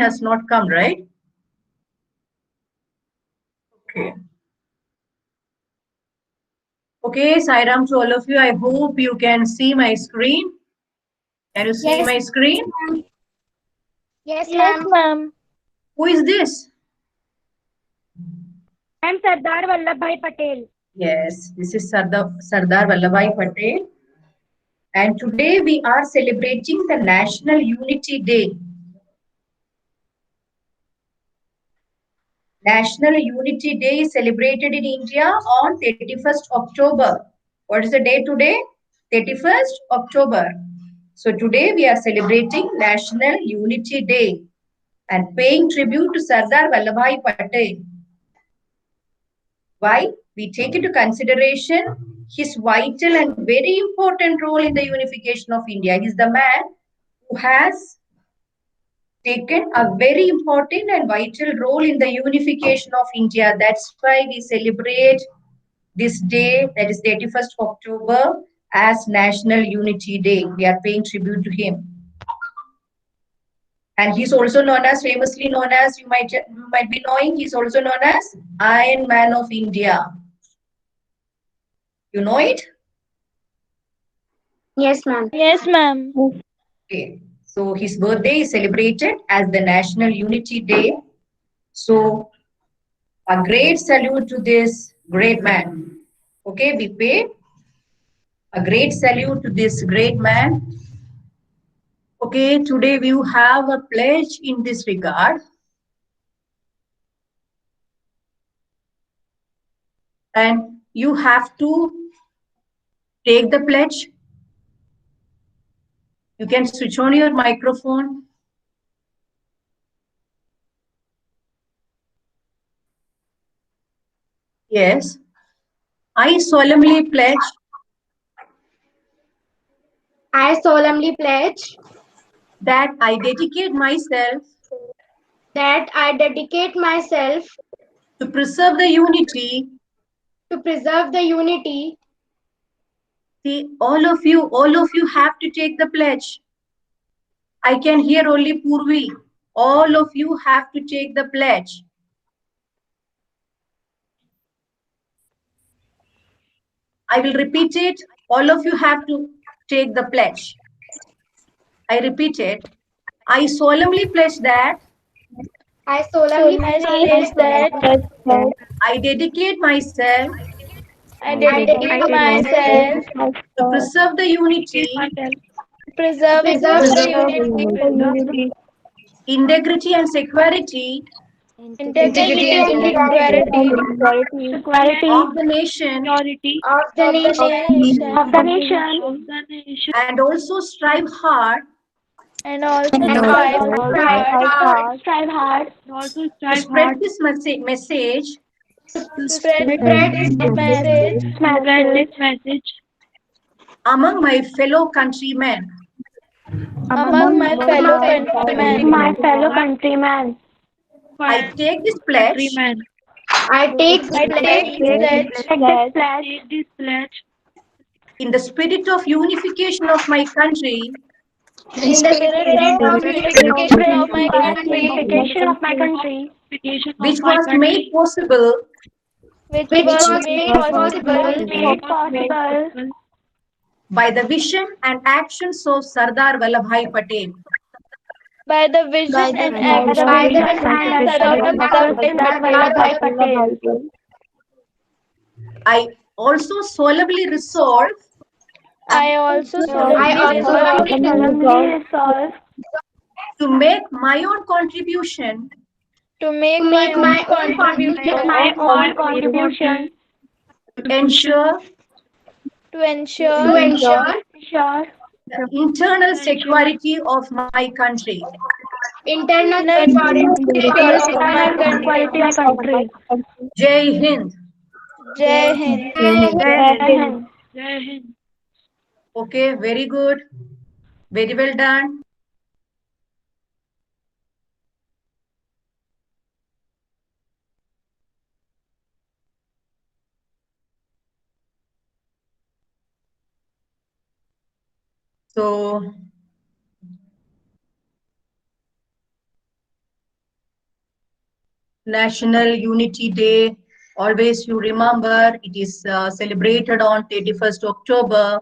has not come, right? Okay. Okay, Sairam to all of you. I hope you can see my screen. Can you see my screen? Yes, Yes, ma'am. ma'am. Who is this? I'm Sardar Vallabhbhai Patel. Yes, this is Sardar Vallabhai Patel. And today we are celebrating the National Unity Day. National Unity Day is celebrated in India on 31st October. What is the day today? 31st October. So today we are celebrating National Unity Day and paying tribute to Sardar Vallabhbhai Patel. Why? We take into consideration his vital and very important role in the unification of India. He is the man who has taken a very important and vital role in the unification of India. That's why we celebrate this day, that is 31st October, as National Unity Day. We are paying tribute to him. And he's also known as, famously known as, you might be knowing, he's also known as Iron Man of India. You know it? Yes, ma'am. Yes, ma'am. Okay. So his birthday is celebrated as the National Unity Day. So a great salute to this great man. Okay, we pay a great salute to this great man. Okay, today we have a pledge in this regard. And you have to take the pledge. You can switch on your microphone. Yes. I solemnly pledge I solemnly pledge that I dedicate myself that I dedicate myself to preserve the unity. to preserve the unity. See, all of you have to take the pledge. I can hear only Purvi. All of you have to take the pledge. I will repeat it. All of you have to take the pledge. I repeat it. I solemnly pledge that I solemnly I pledge pledge that I dedicate myself I I dedicate dedicate myself myself to preserve the unity, to preserve to preserve the the unity, integrity and security integrity integrity and and security security of the nation of the of the nation and also strive hard and also and strive also strive hard hard to spread this message to spread spread this this message among my fellow countrymen. among my fellow countrymen. countrymen. I take this pledge I take I take this pledge in the spirit of unification of my country, in the spirit of unification of my country, unification of my country, which was made possible which which was was made made possible possible by the vision and actions of Sardar Vallabhbhai Patel. by the vision and by action the of vision and Sardar action of Vallabhbhai Sardar Patel. Vallabhbhai Patel. I also solemnly resolve I also I solemnly also resolve solemnly resolve to make my own contribution to to make my make own my own contribution to ensure to to ensure ensure the internal security of my country. internal internal security security of my of country. my country. Jai Hind. Jai Hind. Jai Hind. And Okay, very good. Very well done. So National Unity Day. Always you remember it is celebrated on 31st October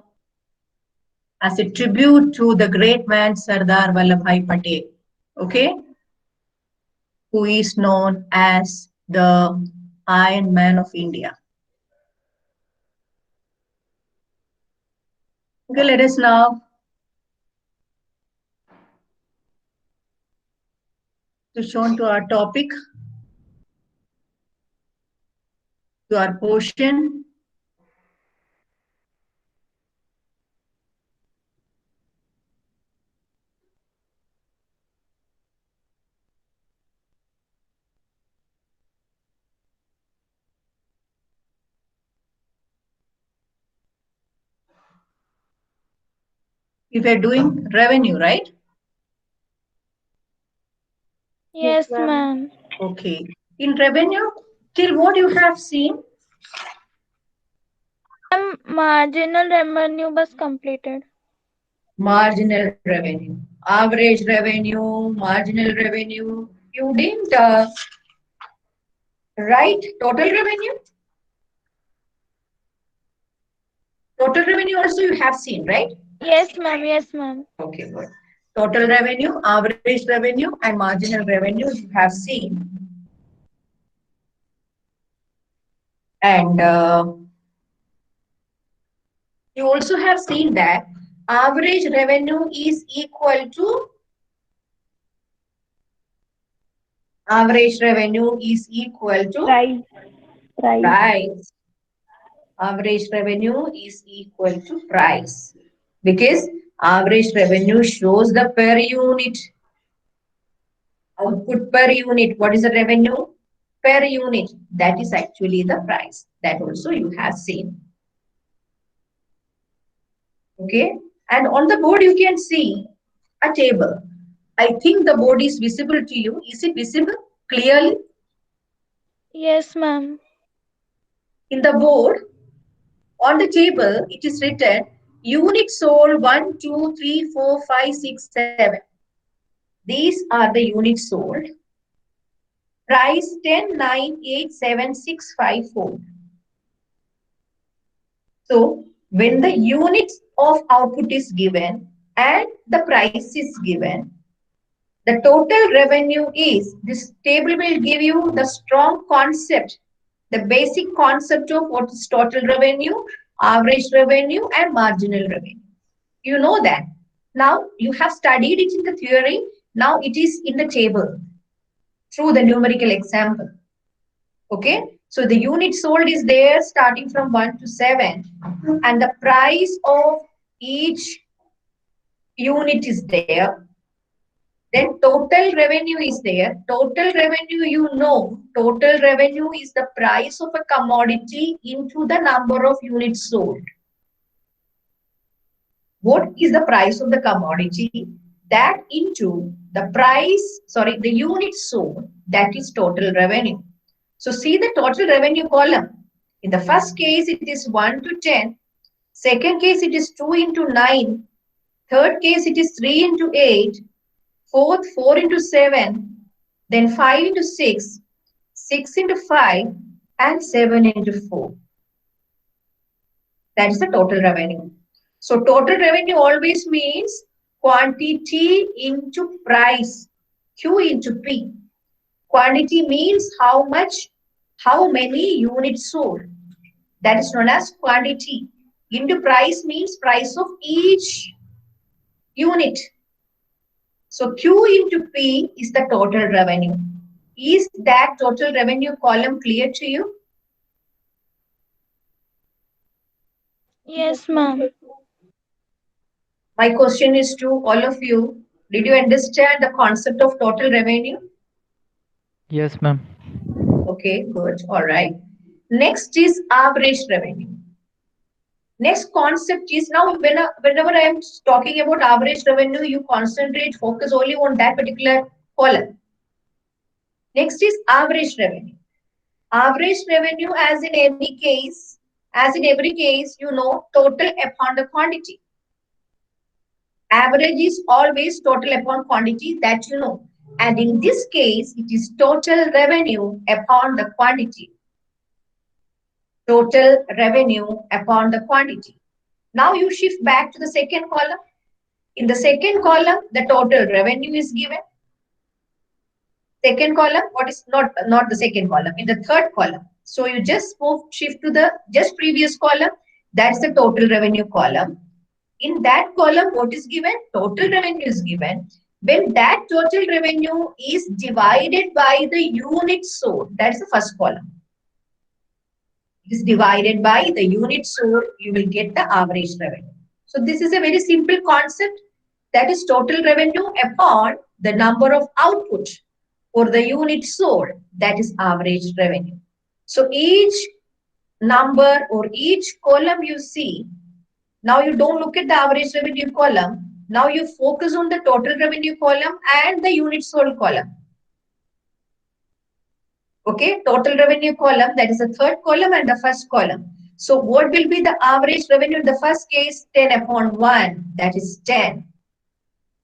as a tribute to the great man Sardar Vallabhbhai Patel. Okay, who is known as the Iron Man of India. Okay, let us now switch on to our topic, to our portion. If you're doing revenue, right? Yes, ma'am. Okay. In revenue, till what you have seen? Marginal revenue was completed. Marginal revenue, average revenue, marginal revenue. You didn't write total revenue? Total revenue also you have seen, right? Yes, ma'am. Yes, ma'am. Okay, good. Total revenue, average revenue, and marginal revenue you have seen. And you also have seen that average revenue is equal to price. Average revenue is equal to price because average revenue shows the per unit output per unit. What is the revenue per unit? That is actually the price. That also you have seen. Okay, and on the board you can see a table. I think the board is visible to you. Is it visible clearly? Yes, ma'am. In the board, on the table, it is written units sold 1, 2, 3, 4, 5, 6, 7. These are the units sold. Price 10, 9, 8, 7, 6, 5, 4. So when the units of output is given and the price is given, the total revenue is, this table will give you the strong concept, the basic concept of what is total revenue, average revenue, and marginal revenue. You know that. Now you have studied it in the theory. Now it is in the table through the numerical example. Okay. So the unit sold is there starting from 1 to 7, and the price of each unit is there. Then total revenue is there. Total revenue, you know, total revenue is the price of a commodity into the number of units sold. What is the price of the commodity? That into the price, sorry, the units sold, that is total revenue. So see the total revenue column. In the first case, it is 1 to 10. Second case, it is 2 into 9. Third case, it is 3 into 8. Fourth, 4 into 7. Then 5 into 6. 6 into 5. And 7 into 4. That is the total revenue. So total revenue always means quantity into price. Q into P. Quantity means how much, how many units sold. That is known as quantity. Into price means price of each unit. So Q into P is the total revenue. Is that total revenue column clear to you? Yes, ma'am. My question is to all of you. Did you understand the concept of total revenue? Yes, ma'am. Okay, good. All right. Next is average revenue. Next concept is, now whenever I am talking about average revenue, you concentrate, focus only on that particular column. Next is average revenue. Average revenue, as in every case, you know, total upon the quantity. Average is always total upon quantity, that you know. And in this case, it is total revenue upon the quantity. Total revenue upon the quantity. Now you shift back to the second column. In the second column, the total revenue is given. Second column, what is not the second column, in the third column. So you just shift to the just previous column. That's the total revenue column. In that column, what is given? Total revenue is given. When that total revenue is divided by the unit sold, that's the first column. It is divided by the unit sold, you will get the average revenue. So this is a very simple concept. That is total revenue upon the number of output or the unit sold, that is average revenue. So each number or each column you see, now you don't look at the average revenue column. Now you focus on the total revenue column and the unit sold column. Okay, total revenue column, that is the third column and the first column. So what will be the average revenue in the first case? 10 upon 1, that is 10.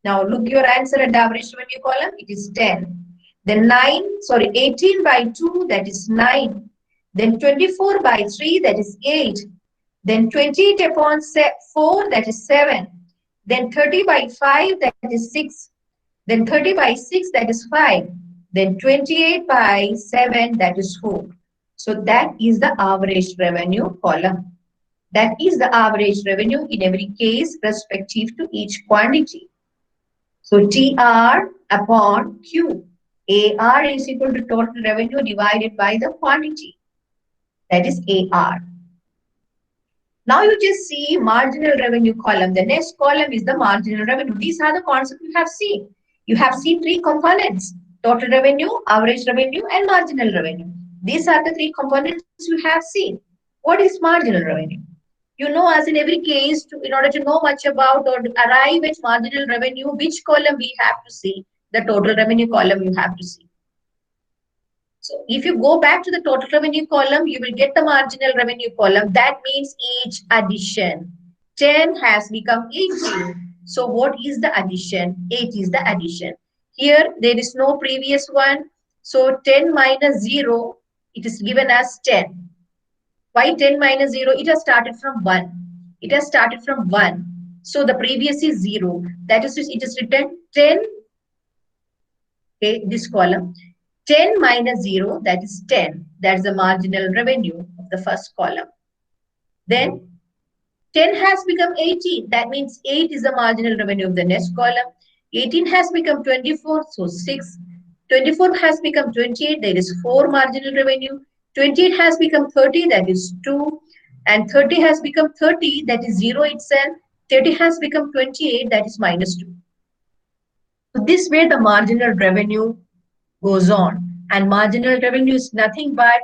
Now look your answer at the average revenue column, it is 10. Then 18 by 2, that is 9. Then 24 by 3, that is 8. Then 28 upon 4, that is 7. Then 30 by 5, that is 6. Then 30 by 6, that is 5. Then 28 by 7, that is 4. So that is the average revenue column. That is the average revenue in every case respective to each quantity. So TR upon Q. AR is equal to total revenue divided by the quantity. That is AR. Now you just see marginal revenue column. The next column is the marginal revenue. These are the concepts you have seen. You have seen three components: total revenue, average revenue, and marginal revenue. These are the three components you have seen. What is marginal revenue? You know, as in every case, in order to know much about or to arrive at marginal revenue, which column we have to see? The total revenue column you have to see. So if you go back to the total revenue column, you will get the marginal revenue column. That means each addition. 10 has become 18. So what is the addition? 8 is the addition. Here there is no previous one. So 10 minus 0, it is given as 10. Why 10 minus 0? It has started from 1. It has started from 1. So the previous is 0. That is, it is written 10. Okay, this column. 10 minus 0, that is 10. That's the marginal revenue of the first column. Then 10 has become 18. That means 8 is the marginal revenue of the next column. 18 has become 24, so 6. 24 has become 28, there is 4 marginal revenue. 28 has become 30, that is 2. And 30 has become 30, that is 0 itself. 30 has become 28, that is minus 2. So this way the marginal revenue goes on. And marginal revenue is nothing but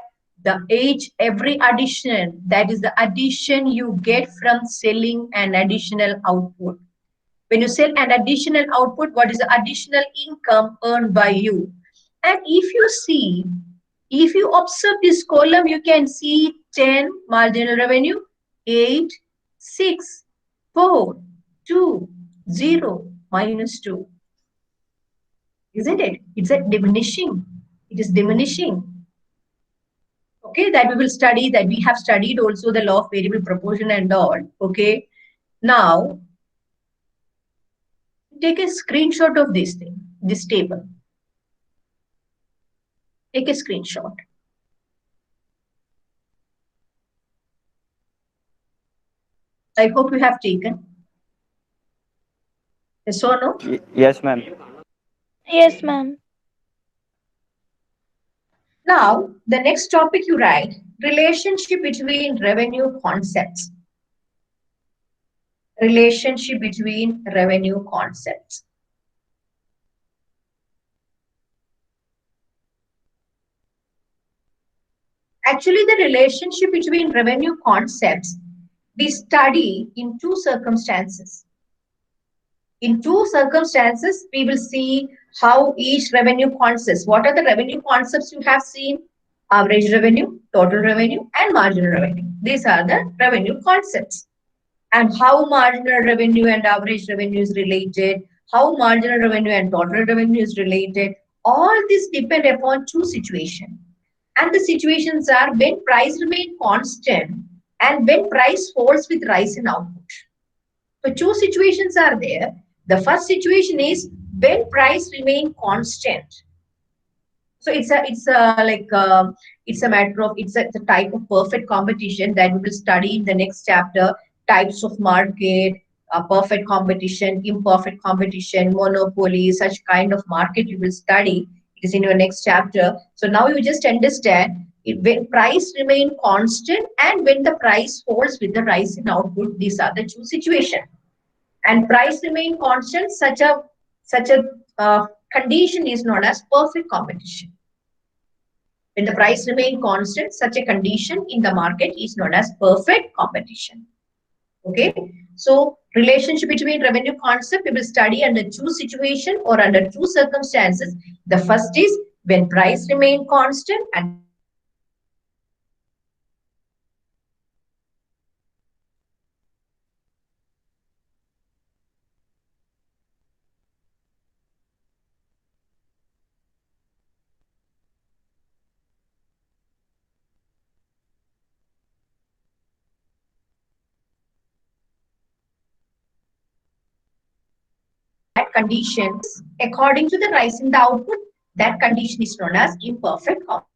every addition, that is the addition you get from selling an additional output. When you sell an additional output, what is the additional income earned by you? And if you observe this column, you can see 10 marginal revenue, 8, 6, 4, 2, 0, minus 2. Isn't it? It's a diminishing. It is diminishing. Okay, that we will study, that we have studied also the law of variable proportion and all. Okay, now take a screenshot of this thing, this table. Take a screenshot. I hope you have taken. Yes or no? Yes, ma'am. Yes, ma'am. Now, the next topic you write, relationship between revenue concepts. Relationship between revenue concepts. Actually, the relationship between revenue concepts we study in two circumstances. In two circumstances, we will see how each revenue concepts, what are the revenue concepts you have seen? Average revenue, total revenue, and marginal revenue. These are the revenue concepts. And how marginal revenue and average revenue is related, how marginal revenue and total revenue is related, All this depend upon two situations. And the situations are when price remain constant and when price falls with rise in output. So two situations are there. The first situation is when price remain constant. So it's a matter of it's a type of perfect competition that we will study in the next chapter. Types of market, perfect competition, imperfect competition, monopoly, such kind of market you will study. It is in your next chapter. So now you just understand when price remain constant and when the price falls with the rise in output. These are the two situations. And price remain constant. Such a condition is known as perfect competition. When the price remain constant, such a condition in the market is known as perfect competition. Okay. So relationship between revenue concept we will study under two situation or under two circumstances. The first is when price remain constant and the second is when price fall with rise in output. That condition according to the rise in the output, that condition is known as imperfect competition.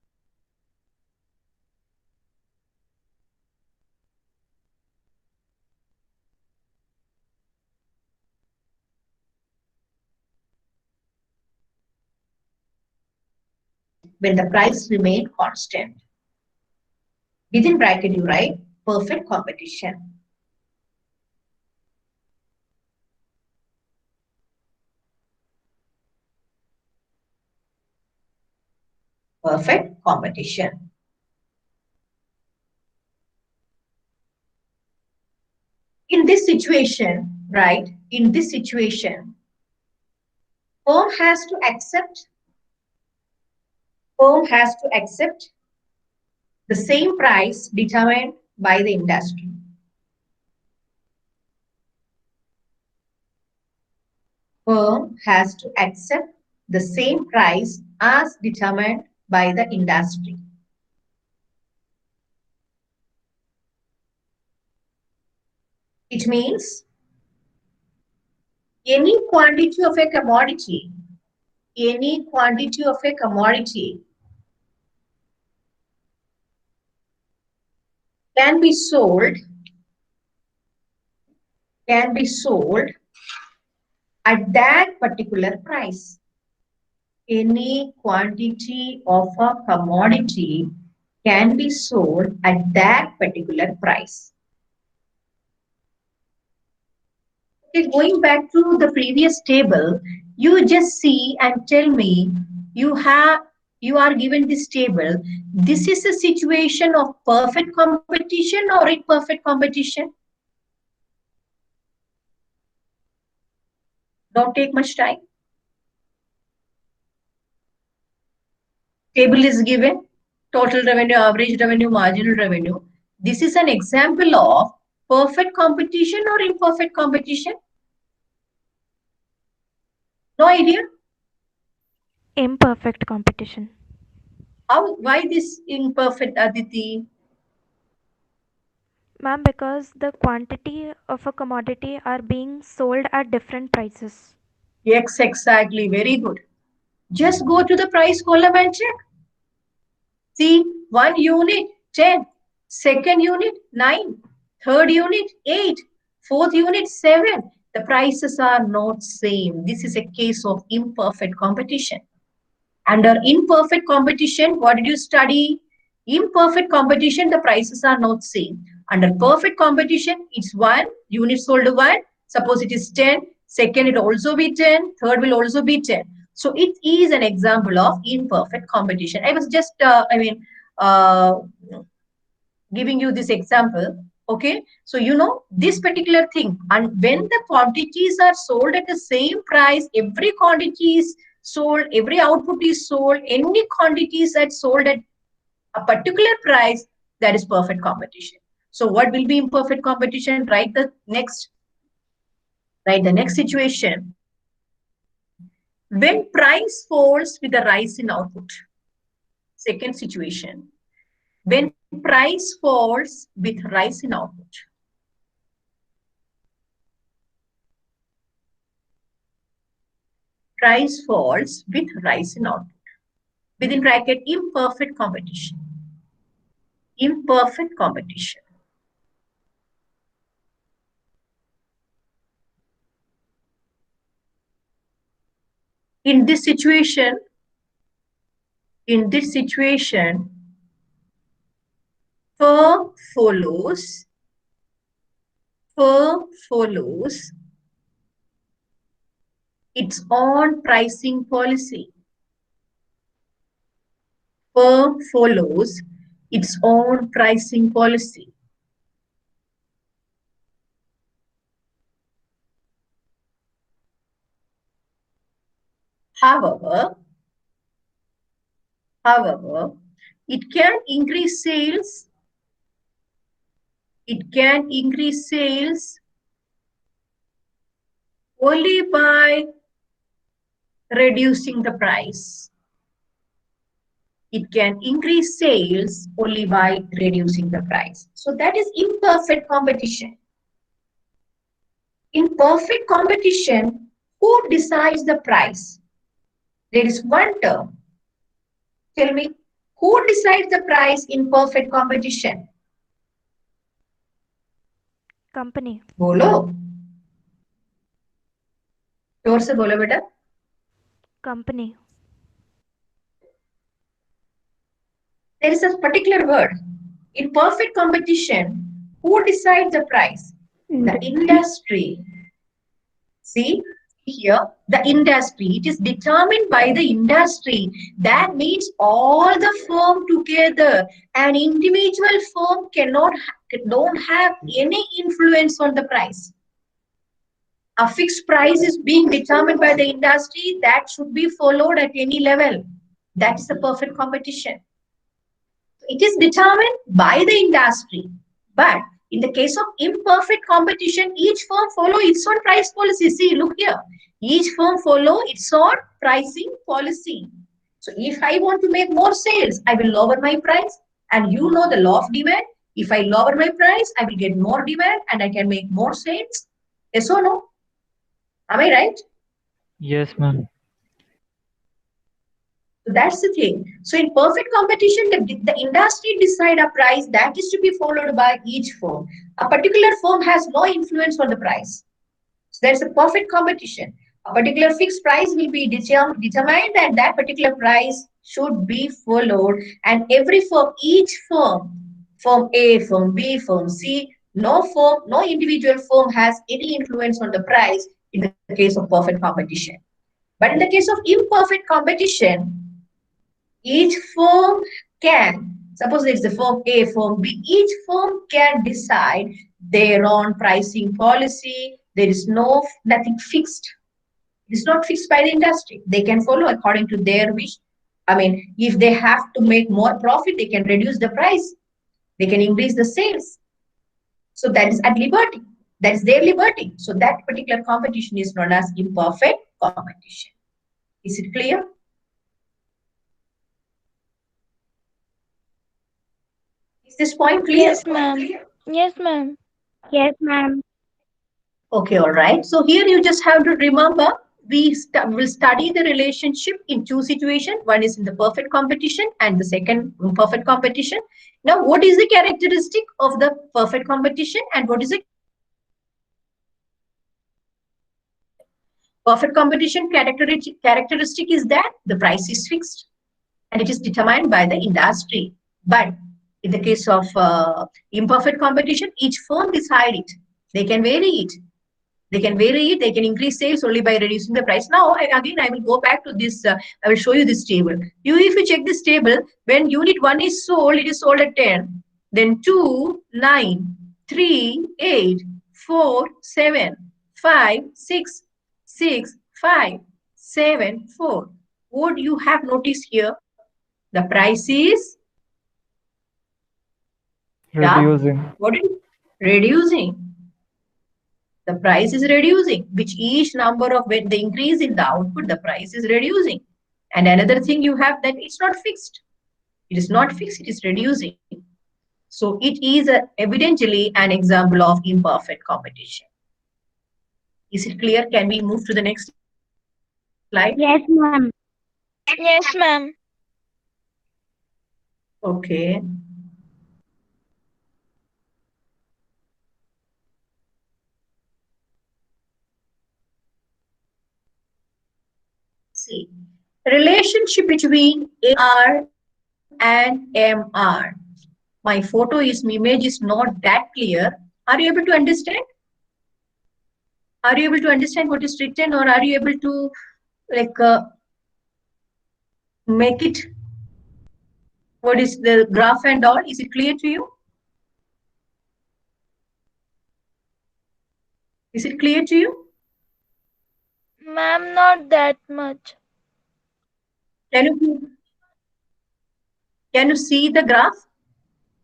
When the price remain constant. Within bracket you write perfect competition. Perfect competition. In this situation, right? In this situation, firm has to accept firm has to accept the same price determined by the industry. Firm has to accept the same price as determined by the industry. It means any quantity of a commodity, can be sold at that particular price. Any quantity of a commodity can be sold at that particular price. Okay, going back to the previous table, you just see and tell me you are given this table. This is a situation of perfect competition or imperfect competition? Don't take much time. Table is given, total revenue, average revenue, marginal revenue. This is an example of perfect competition or imperfect competition? No idea? Imperfect competition. Why this imperfect, Aditi? Ma'am, because the quantity of a commodity are being sold at different prices. Yes, exactly. Very good. Just go to the price column and check. See, one unit, 10. Second unit, 9. Third unit, 8. Fourth unit, 7. The prices are not same. This is a case of imperfect competition. Under imperfect competition, what did you study? Imperfect competition, the prices are not same. Under perfect competition, it's 1 unit sold to 1. Suppose it is 10. Second, it also be 10. Third will also be 10. So it is an example of imperfect competition. I was just, uh, giving you this example. Okay, so you know this particular thing, and when the quantities are sold at the same price, every quantity is sold, every output is sold, any quantities that sold at a particular price, that is perfect competition. So what will be imperfect competition? Write the next situation. When price falls with a rise in output. Second situation, when price falls with rise in output. Price falls with rise in output. Within bracket, imperfect competition. Imperfect competition. In this situation, firm follows its own pricing policy. Firm follows its own pricing policy. However, it can increase sales. It can increase sales only by reducing the price. It can increase sales only by reducing the price. So that is imperfect competition. In perfect competition, who decides the price? There is one term. Tell me, who decides the price in perfect competition? Company. बोलो, जोर से बोलो बेटा. Company. There is a particular word. In perfect competition, who decides the price? The industry. See here, the industry. It is determined by the industry. That means all the firm together. An individual firm don't have any influence on the price. A fixed price is being determined by the industry. That should be followed at any level. That is the perfect competition. It is determined by the industry. But in the case of imperfect competition, each firm follow its own price policy. See, look here. Each firm follow its own pricing policy. So if I want to make more sales, I will lower my price. And you know the law of demand. If I lower my price, I will get more demand and I can make more sales. Yes or no? Am I right? Yes, ma'am. So that's the thing. So in perfect competition, the industry decide a price that is to be followed by each firm. A particular firm has no influence on the price. So there's a perfect competition. A particular fixed price will be determined and that particular price should be followed. And every firm, each firm, firm A, firm B, firm C, no individual firm has any influence on the price in the case of perfect competition. But in the case of imperfect competition, each firm can, suppose there is a firm A, firm B, each firm can decide their own pricing policy. There is nothing fixed. It is not fixed by the industry. They can follow according to their wish. I mean, if they have to make more profit, they can reduce the price. They can increase the sales. So that is at liberty. That is their liberty. So that particular competition is known as imperfect competition. Is it clear? Is this point clear? Yes, ma'am. Yes, ma'am. Yes, ma'am. Okay, all right. So here you just have to remember, we will study the relationship in two situations. One is in the perfect competition and the second imperfect competition. Now, what is the characteristic of the perfect competition and what is the perfect competition characteristic is that the price is fixed and it is determined by the industry. But in the case of imperfect competition, each firm decide it. They can vary it. They can vary it. They can increase sales only by reducing the price. Now, again, I will go back to this. I will show you this table. If you check this table, when unit 1 is sold, it is sold at 10. Then 2, 9, 3, 8, 4, 7, 5, 6, 6, 5, 7, 4. What you have noticed here? The price is Reducing. what is reducing? the price is reducing, which each number of when the increase in the output, the price is reducing. And another thing you have that it's not fixed. It is not fixed, it is reducing. So it is evidently an example of imperfect competition. Is it clear? Can we move to the next slide? Yes, ma'am. Yes, ma'am. Okay. See, relationship between AR and MR. My image is not that clear. Are you able to understand? Are you able to understand what is written, or are you able to make it? What is the graph and all? Is it clear to you? Is it clear to you? Ma'am, not that much. Can you see the graph?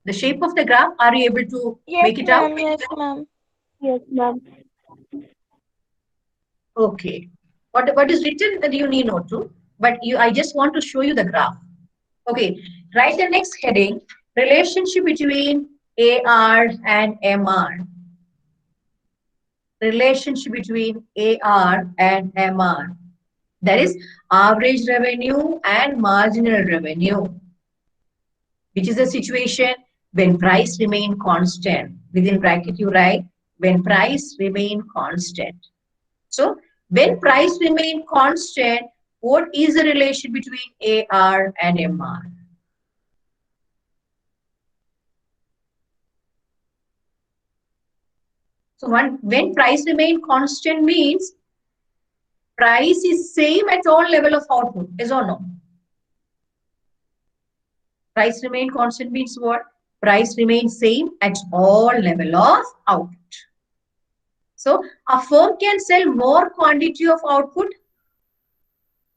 The shape of the graph? Are you able to Yes, make it out? ma'am. Yes, ma'am. Yes, ma'am. Okay. What is written that you need not to, but I just want to show you the graph. Okay. Write the next heading: relationship between AR and MR. Relationship between AR and MR. That is average revenue and marginal revenue, which is a situation when price remain constant. Within bracket you write when price remain constant. So when price remain constant, what is the relation between AR and MR? So when price remain constant means price is same at all level of output, is or no? Price remain constant means what? Price remains same at all level of output. So a firm can sell more quantity of output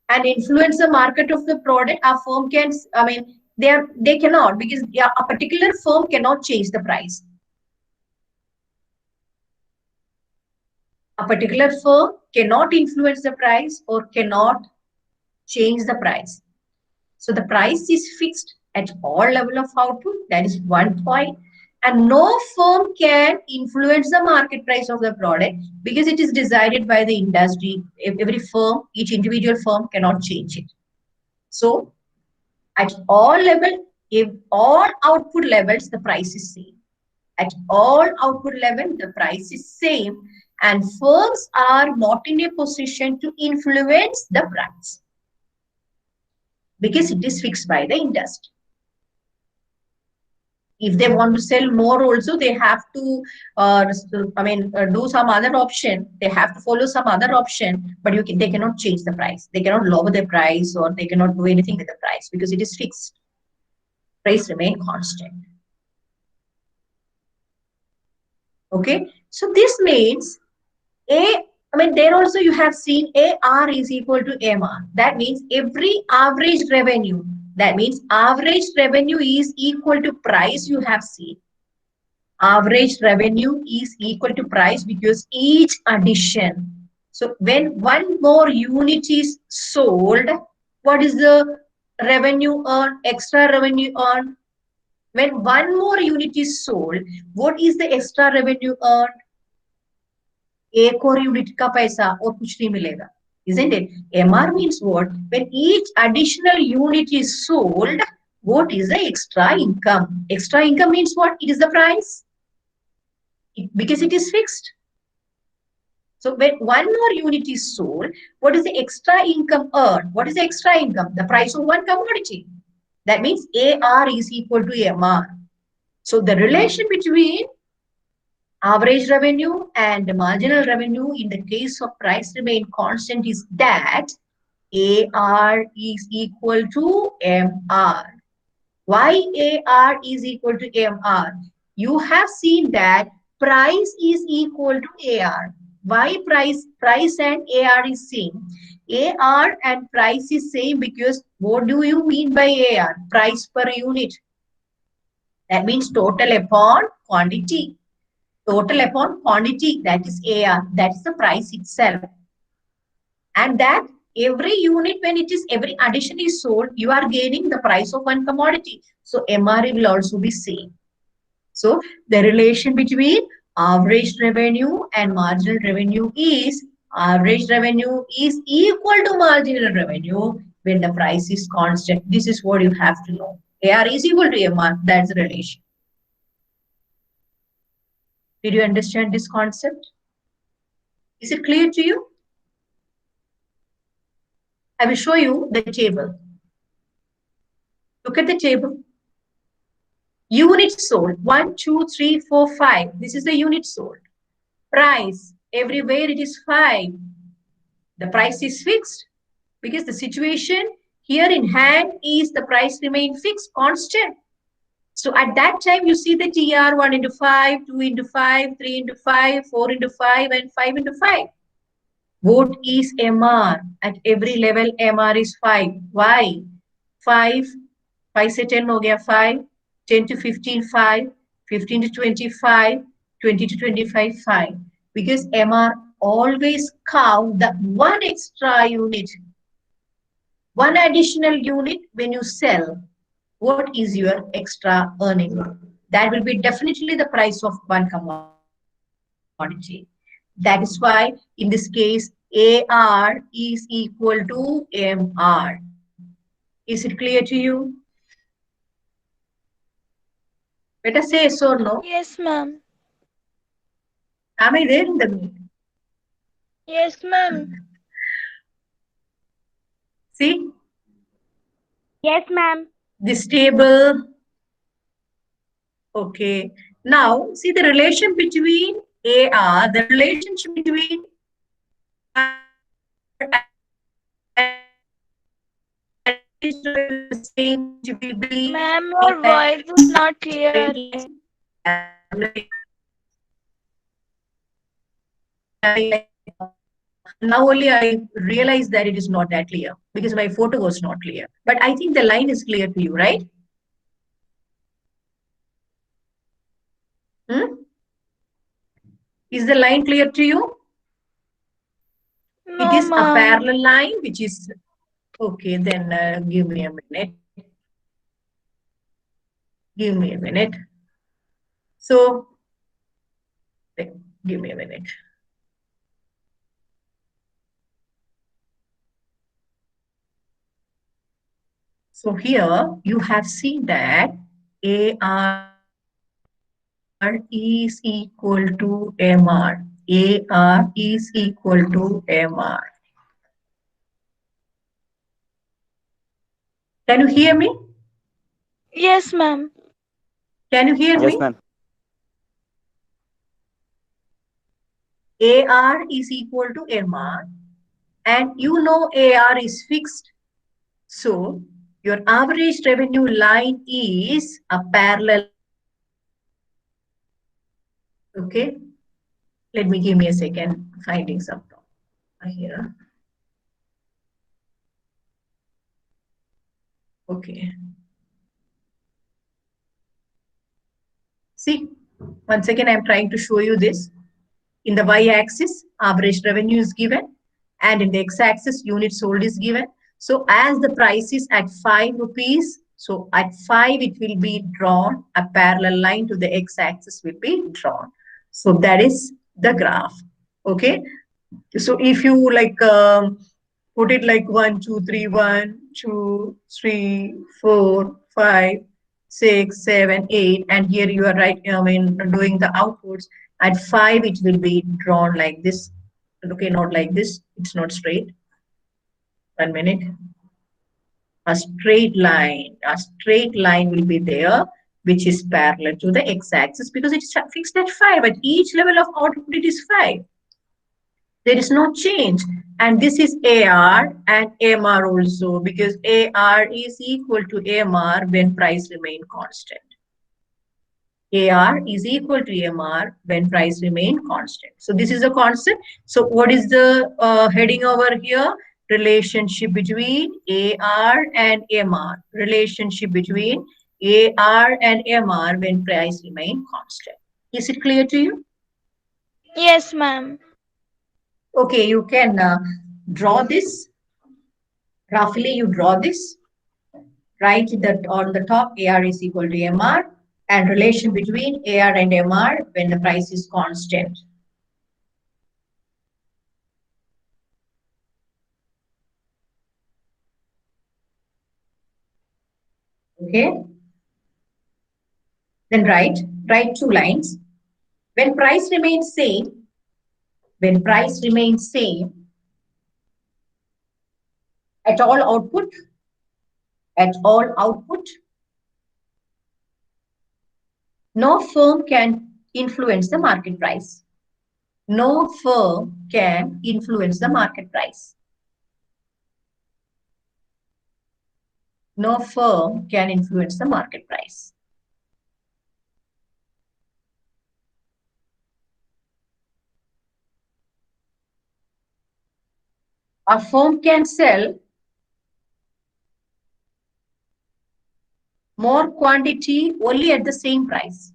and influence the market of the product. A firm can, they cannot, because a particular firm cannot change the price. A particular firm cannot influence the price or cannot change the price. So the price is fixed at all level of output. That is one point. And no firm can influence the market price of the product because it is decided by the industry. Every firm, each individual firm cannot change it. So at all level, if all output levels, the price is same. At all output level, the price is same, and firms are not in a position to influence the price because it is fixed by the industry. If they want to sell more also, they have to do some other option. They have to follow some other option, but they cannot change the price. They cannot lower the price, or they cannot do anything with the price because it is fixed. Price remain constant. Okay, so this means there also you have seen AR is equal to MR. That means every average revenue, that means average revenue is equal to price you have seen. Average revenue is equal to price because each addition. So when one more unit is sold, what is the revenue earned, extra revenue earned? When one more unit is sold, what is the extra revenue earned? एक और unit का पैसा और कुछ नहीं मिलेगा, isn't it? MR means what? When each additional unit is sold, what is the extra income? Extra income means what? It is the price, because it is fixed. So when one more unit is sold, what is the extra income earned? What is the extra income? The price of one commodity. That means AR is equal to MR. So the relation between average revenue and marginal revenue in the case of price remain constant is that AR is equal to MR. Why AR is equal to MR? You have seen that price is equal to AR. Why price and AR is same? AR and price is same because what do you mean by AR? Price per unit. That means total upon quantity. Total upon quantity, that is AR, that is the price itself. And that every unit, when it is every addition is sold, you are gaining the price of one commodity. So MRE will also be same. So the relation between average revenue and marginal revenue is average revenue is equal to marginal revenue when the price is constant. This is what you have to know. AR is equal to MR. That's the relation. Did you understand this concept? Is it clear to you? I will show you the table. Look at the table. Units sold 1, 2, 3, 4, 5. This is the unit sold. Price everywhere it is 5. The price is fixed because the situation here in hand is the price remain fixed, constant. So at that time you see the TR 1 into 5, 2 into 5, 3 into 5, 4 into 5, and 5 into 5. What is MR? At every level MR is 5. Why? 5 से 10 हो गया 5, 10 to 15 5, 15 to 25, 20 to 25 5. Because MR always count the one extra unit, one additional unit when you sell. What is your extra earning? That will be definitely the price of one commodity. That is why in this case AR is equal to MR. Is it clear to you? Let us say yes or no. Yes, ma'am. Am I there in the meeting? Yes, ma'am. See Yes, ma'am. this table. Okay. Now see the relation between AR, the relationship between Ma'am, your voice is not clear. Now only I realized that it is not that clear because my photo was not clear. But I think the line is clear to you, right? Is the line clear to you? No, It is a ma'am. parallel line, which is okay. Then give me a minute. Give me a minute. So, give me a minute. So here you have seen that AR is equal to MR. AR is equal to MR. Can you hear me? Yes, ma'am. Can you hear Yes, me? ma'am. AR is equal to MR, and you know AR is fixed. So your average revenue line is a parallel. Okay. Let me give me a second finding something here. Okay. See, once again, I'm trying to show you this. In the y-axis, average revenue is given, and in the x-axis, unit sold is given. So as the price is at 5 rupees, so at 5, it will be drawn, a parallel line to the x-axis will be drawn. So that is the graph. Okay. So if you like put it like 1, 2, 3, 1, 2, 3, 4, 5, 6, 7, 8, and here you are right, doing the outputs. At 5, it will be drawn like this. Okay, not like this. It's not straight. 1 minute. A straight line will be there, which is parallel to the x-axis because it's fixed at 5. At each level of output, it is 5. There is no change. And this is AR and MR also because AR is equal to MR when price remain constant. AR is equal to MR when price remain constant. So this is a constant. So what is the heading over here? Relationship between AR and MR. Relationship between AR and MR when price remain constant. Is it clear to you? Yes, ma'am. Okay, you can draw this. Roughly, you draw this. Write that on the top, AR is equal to MR, and relation between AR and MR when the price is constant. Okay. Then write 2 lines. When price remains same, at all output, no firm can influence the market price. No firm can influence the market price. No firm can influence the market price. A firm can sell more quantity only at the same price.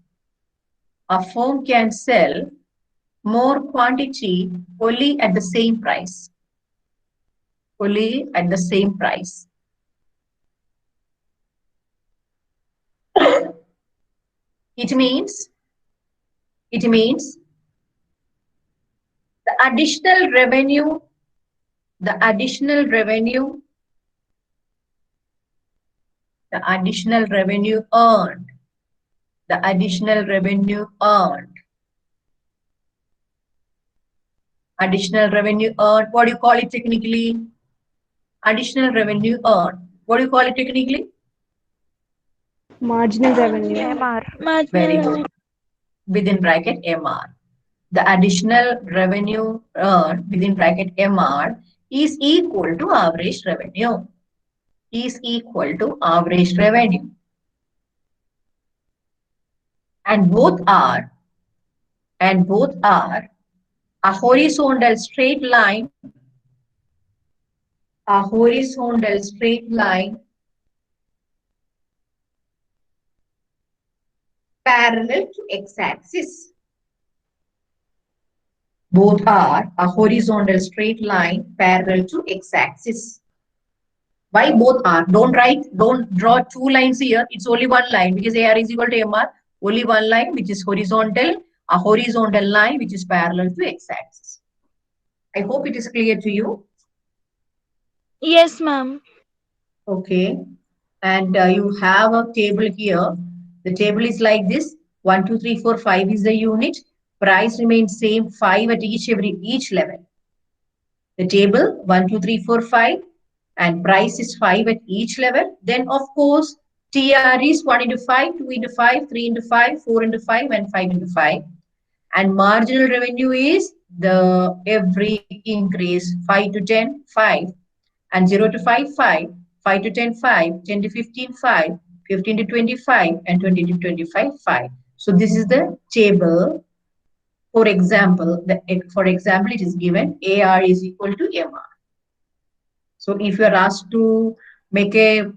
A firm can sell more quantity only at the same price. Only at the same price. It means the additional revenue earned. What do you call it technically? Additional revenue earned. What do you call it technically? Marginal revenue. MR. Very good. Within bracket MR. The additional revenue earned within bracket MR is equal to average revenue. And both are a horizontal straight line parallel to x-axis. Both are a horizontal straight line parallel to x-axis. Why both are? Don't draw 2 lines here. It's only 1 line because AR is equal to MR. Only 1 line which is horizontal, a horizontal line which is parallel to x-axis. I hope it is clear to you. Yes, ma'am. Okay. And you have a table here. The table is like this. 1, 2, 3, 4, 5 is the unit. Price remains same, 5 at each level. The table 1, 2, 3, 4, 5, and price is 5 at each level. Then of course TR is 1 into 5, 2 into 5, 3 into 5, 4 into 5, and 5 into 5. And marginal revenue is the every increase 5 to 10, 5, and 0 to 5, 5, 5 to 10, 5, 10 to 15, 5, 15 to 25, and 20 to 25, 5. So this is the table. For example, it is given AR is equal to MR. So if you are asked to make a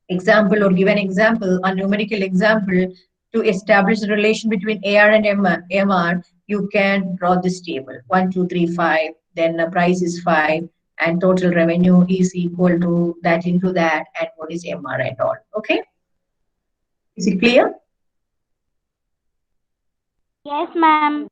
example or give an example, a numerical example to establish the relation between AR and MR, you can draw this table 1, 2, 3, 5. Then the price is 5, and total revenue is equal to that into that, and what is MR and all. Okay, is it clear? Yes, ma'am.